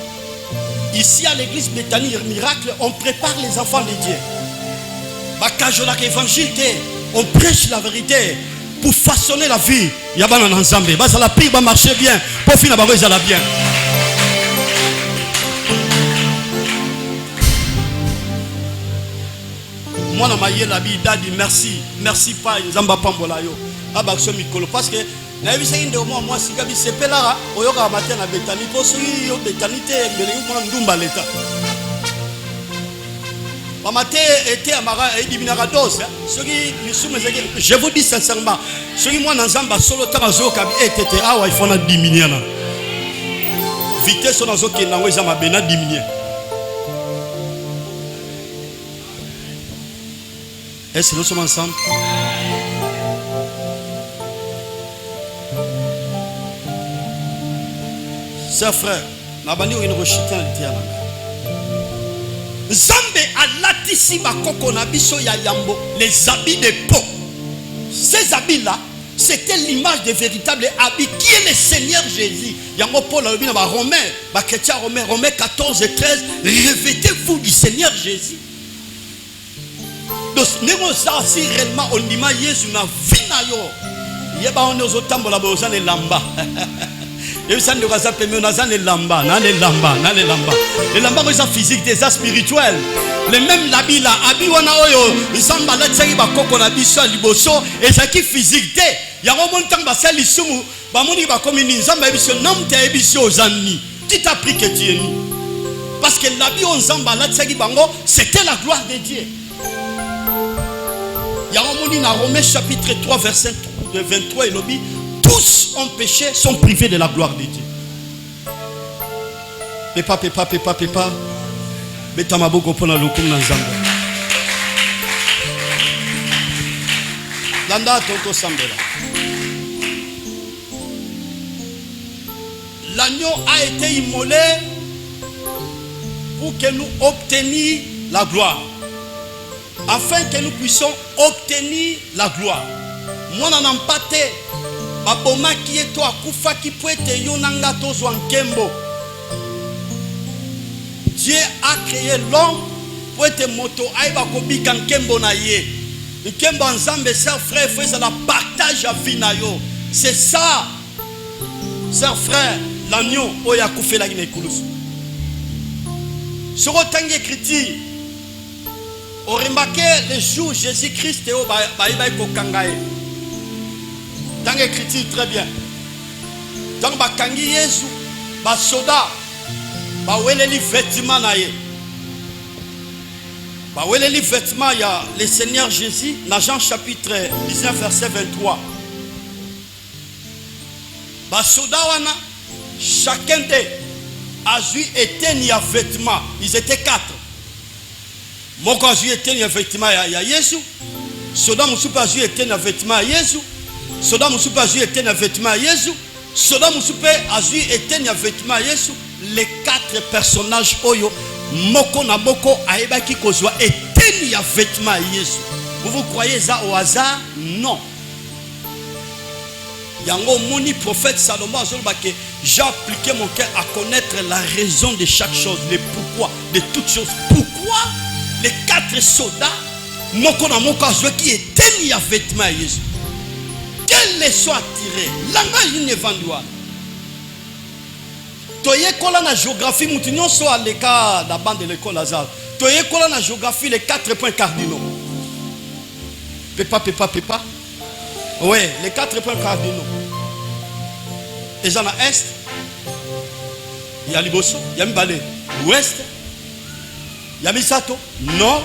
Ici à l'église Bethanie Miracle, on prépare les enfants de Dieu. On prêche la vérité pour façonner la vie. Il y a un ensemble. Ça la pire va marcher bien. Pour finir, ça va bien. Moi, je la vie dit merci. Merci pas. Nzamba pambola yo. Parce que moi si gabi sepela oyoka matin na Bethanie pour ceux yo Bethanie te mbele yo ndumba leta matin était amara et divinara dos ceux qui je vous dis sincèrement ceux qui moi nzamba solo ta zo kabi etete awa il faut na diminuer na vitesse na zo ke na weza mabena diminuer. Est-ce que nous sommes ensemble? Chers frères, nabani une rochita l'itiana. Zambe alatisi bakoko na biso ya yambo, les habits de peau. Ces habits-là, c'était l'image des véritables habits qui est le Seigneur Jésus. Yango Paul a dit dans Romains, chrétien Romains 14 et 13, revêtez-vous du Seigneur Jésus. Donc, si réellement on dit Jésus na vie na yo, yeba on est aux tambola bozan et lamba. Et ça ne rasa pas mais les lamba, les lamba. Les lamba c'est physique, c'est spirituel. Les mêmes habits là, habits wana oyo, samba la tsaki ba koko na biso liboso, et ça qui physique té. Ya mo montant ba sali sumu, ba moni ba comme ni nzamba biso nam té biso ozani. Qui t'a pris que Dieu? Parce que l'habit on samba la tsaki bango, c'était la gloire de Dieu. Ya mo moni na Romains chapitre 3 verset 23 et lobby. Tous ont péché, sont privés de la gloire de Dieu. Pépa. Betamaboko pona lokum na nzamba. Landa toto sambela. L'agneau a été immolé pour que nous obtenions la gloire. Afin que nous puissions obtenir la gloire. Moi n'en pas te. Baboma qui est toi, Koufa qui peut être Yonanga Tozwan Kembo. Dieu a créé l'homme pour être moto. Aïba Kobi kan Kembo na ye. Le Kembo ensemble, chers frères, ça la partage à Finayo. C'est ça, chers frères, l'agneau, Oya Koufé la Guinée-Koulous. Sur autant d'écriture, on remarque les jours Jésus-Christ et au Baïbaï Kokangaï. Dans l'écriture très bien. Donc bakangi Yesu, ba soda, ba weleli vêtements na ye. Ba weleli vêtements ya le Seigneur Jésus dans Jean chapitre 19 verset 23. Ba soda wana chacun d'eux a eu été ni vêtements. Ils étaient 4. Moko a eu été ni vêtements ya Yesu. Soda musupa a eu été ni vêtements ya Yesu. Soda musupe a été un vêtement à Jésus. Soda musupe a été un vêtement à Jésus. Les 4 personnages oyo moko na moko aebaki kozwa été un vêtement à Jésus. Vous croyez ça au hasard? Non. Yango moni prophète Salomon a dit j'ai appliqué mon cœur à connaître la raison de chaque chose, le pourquoi de toutes choses. Pourquoi les 4 soldats moko na moko a qui était un vêtement à Jésus? Quelle leçon à tirer? Langage une évandoua. Toye kola na géographie, moutinyon so à l'écart la bande de l'école Lazare. Toye kola na géographie les 4 points cardinaux. Pépa. Ouais, les 4 points cardinaux. Et dans l'est, il y a Liboso, il y a Mbale. Ouest, il y a Misato, nord.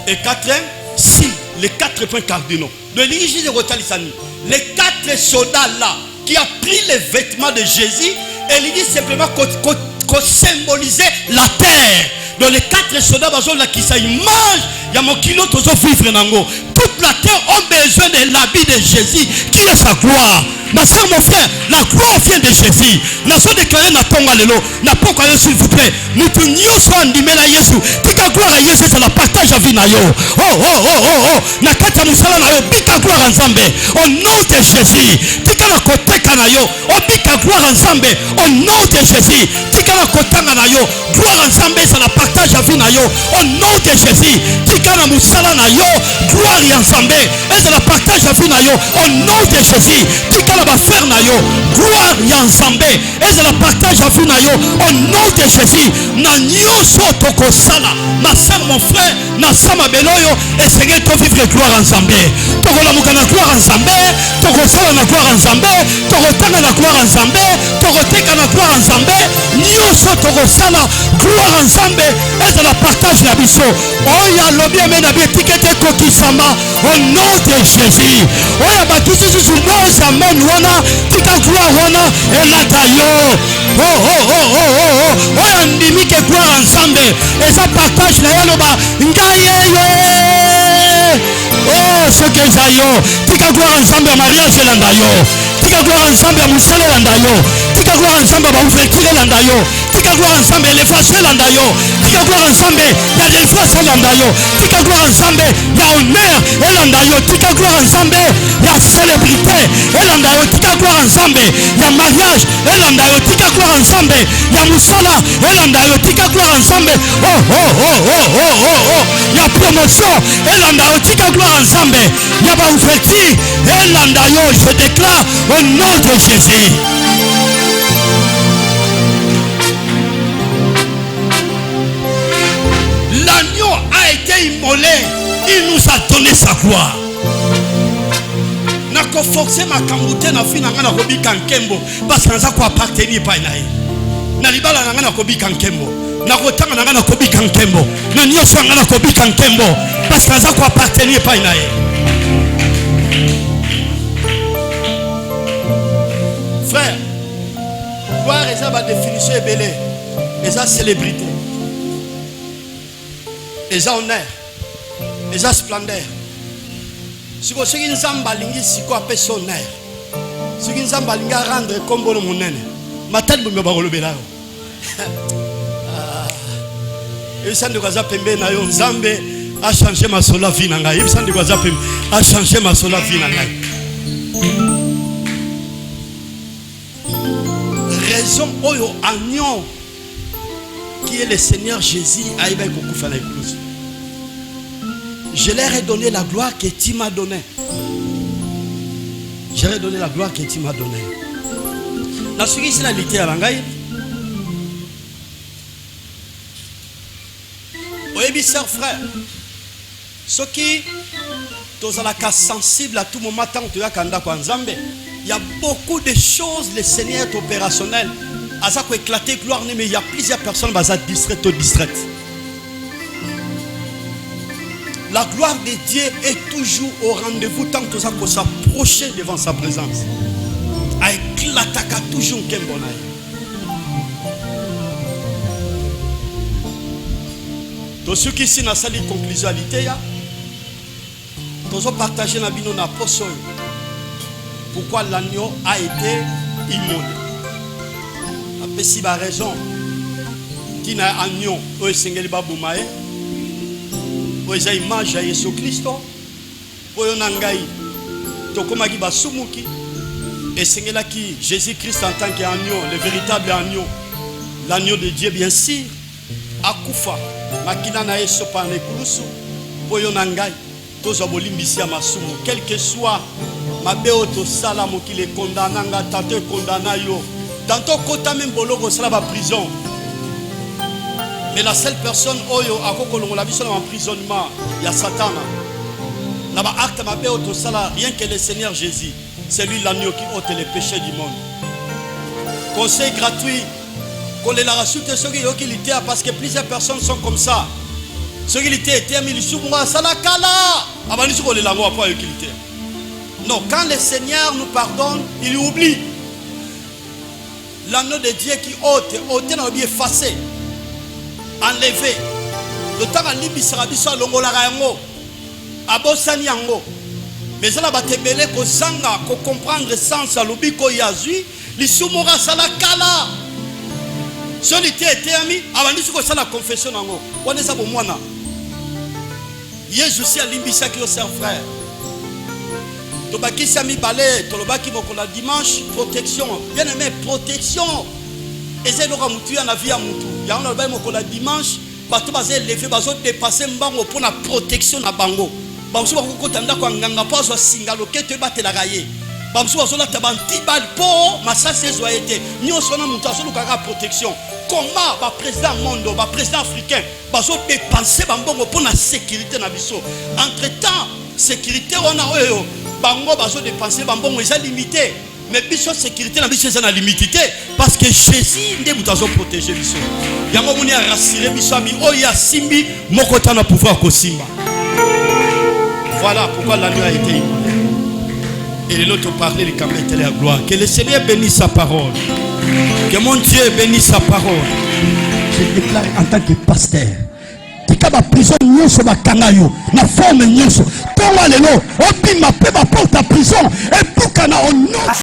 Et 4e, si, les 4 points cardinaux. De l'Église de Rotalisani. Les 4 soldats là qui a pris les vêtements de Jésus et il dit simplement qu'on symbolisait la terre. Donc les 4 soldats là qui ça image, il y a mon kilo toujours vivre nango. Toute la terre a besoin de l'habit de Jésus qui est sa gloire. Ma soeur, mon frère, la gloire vient de Jésus. Nous sommes déclarés na tonga lelo, na poko yo s'il vous plaît. Nous tenons soit andimé la Jésus. Tika gloire à Jésus, c'est la partage à vie na yo. Oh. Na kata musala na yo, bika gloire ensemble. Au nom de Jésus. Tika la kote kana yo, bika gloire ensemble. Au nom de Jésus. Tika la kotanga na yo, gloire ensemble, c'est la partage à vie na yo. Au nom de Jésus. Tika la musala na yo, gloire ensemble, c'est la partage à vie na yo. Au nom de Jésus. Tika la faire na yo, gloire ensemble, et c'est la partage à vie na yo. Au nom de Jésus. Na nyoso toko sala, ma soeur, mon frère, na sama beloyo, et Seigneur to vivre gloire ensemble. Toko la mukana gloire ensemble, toko sala na gloire ensemble, toko tanga na gloire ensemble, toko teka na gloire ensemble, nyoso toko sala gloire ensemble, et c'est la partage la biso. Oh ya lobi amena bi étiquette kokisama au nom de Jésus. Oh ya batisi su no samen wana tika gloire wana elata yo. Oh ya ndimi ke gloire ensemble, et ça partage la yaloba ngaye yo. Oh ce que ça yo tika gloire ensemble mariage landa yo. tika gloire ensemble ya musala landa yo, tika gloire ensemble ba ouverture landa yo, tika gloire ensemble élévation landa yo, tika gloire ensemble ya délivrance landa yo, tika gloire ensemble ya honneur landa yo, tika gloire ensemble ya célébrité landa yo, tika gloire ensemble ya mariage landa yo, tika gloire ensemble ya musala landa yo, tika gloire ensemble ya promotion landa yo, tika gloire ensemble ya ba ouverture landa yo. Je déclare au nom de Jésus. L'agneau a été immolé, il nous a donné sa gloire. Nako forcer ma kamboute na fina ngana ko bika nkembo parce que nza ko appartenir pa nae. Na libala na ngana ko bika nkembo. Na ko tanga na ngana ko bika nkembo. Na nyoso ngana ko bika nkembo parce que nza ko appartenir pa nae. Frère, gloire et ça va définition est belé. Et ça célébrité. Et ça honneur. Et ça splendeur. Si vous avez un zamba lingi si vous avez son honneur. Si vous avez un zamba lingi à rendre comme bon mon nene. Ma tête me va relever là. Et ça ne doit pas pembe na yo nzambe a changé ma sola vie na ngai. Et ça ne doit pas pembe a changé ma sola vie na ngai. Raison oyo agneau qui est le Seigneur Jésus aïba kokufa na église. Je leur ai donné la gloire que tu m'as donnée. Je leur ai donné la gloire que tu m'as donnée. La suite ici la lité à l'angaï. Oui, sœur, frère. Ce qui tous à la cas sensible à tout moment tant que tu as kanda kwa nzambe. Il y a beaucoup de choses, le Seigneur est opérationnel. À ça qu'on éclater gloire, mais il y a plusieurs personnes qui sont distraites ou distraites. La gloire de Dieu est toujours au rendez-vous tant que ça qu'on s'approche devant sa présence. À éclater toujours un bonheur. Tous ceux qui sont dans la conclusion, tous ont partagé la vie dans l'apôtre. Pourquoi l'agneau a été immolé? Après si la raison qui n'a agneau au Seigneur Baboumae, au image de Jésus Christ, pour Yonangai, Tokomagi Basumuki, et Seigneur qui Jésus Christ en tant qu'agneau, le véritable agneau, l'agneau de Dieu bien sûr, Akufa, Makina na Esopa Nekulusu, pour Yonangai, tous abolimbisi à Masumu, quel que soit. Ma béoto salamo qui les condamne, tantôt condamné yo, tantôt kota même boloko sala ba prison. Mais la seule personne oyo akoko la biso en emprisonnement, il y a Satan. Là bas acte ma béoto sala rien que le Seigneur Jésus, c'est lui l'agneau qui ôte les péchés du monde. Conseil gratuit. Qu'on les la rassure ceux qui l'étaient parce que plusieurs personnes sont comme ça. Ceux qui l'étaient mis sur moi sala kala. Abani sur les langues après qui l'étaient. Non, quand le Seigneur nous pardonne, il oublie. L'agneau de Dieu qui ôte n'a pas effacé, enlevé. Le temps à Libi sera biso longola yango, abosani yango. Mais ça va te belé ko sanga, ko comprendre sens à l'obi ko yazui, li sumora sala kala. Solité était ami, avant de faire la confession yango. On est ça pour moi na. Jésus aussi à Libi sa qui au frère. Tobaki sami balé, tolobaki mokola dimanche, protection. Bien aimé, protection. Et c'est le ramutu à la vie à mutu. Y'a un album mokola dimanche, bateau basé levé, bateau dépassé mbango pour la protection à bango. Bamsou bako kotanda kwa nganga pas so singalo kete bate la raye. Bamsou baso la tabanti bal po, massa ses été. Nyo sona mutu aso lukaka protection. Comment ba président mondo, ba président africain, baso dépenser bambongo pour la sécurité na biso. Entre-temps, sécurité on a oyo. Bango baso dépenser bambongo est limité, mais biso sécurité na biso c'est na limité parce que Jésus ndé mutazo protéger biso. Yango moni a rassurer biso ami oya simbi mokota na pouvoir ko simba. Voilà pourquoi l'agneau a été immolé. Et l'autre parlait de camé de la gloire. Que le Seigneur bénisse sa parole. Que mon Dieu bénisse sa parole. Je déclare en tant que pasteur. Kaba prison nyoso bakangayo na forme nyoso. Tonga lelo obima pe ba porte à prison et pour kana on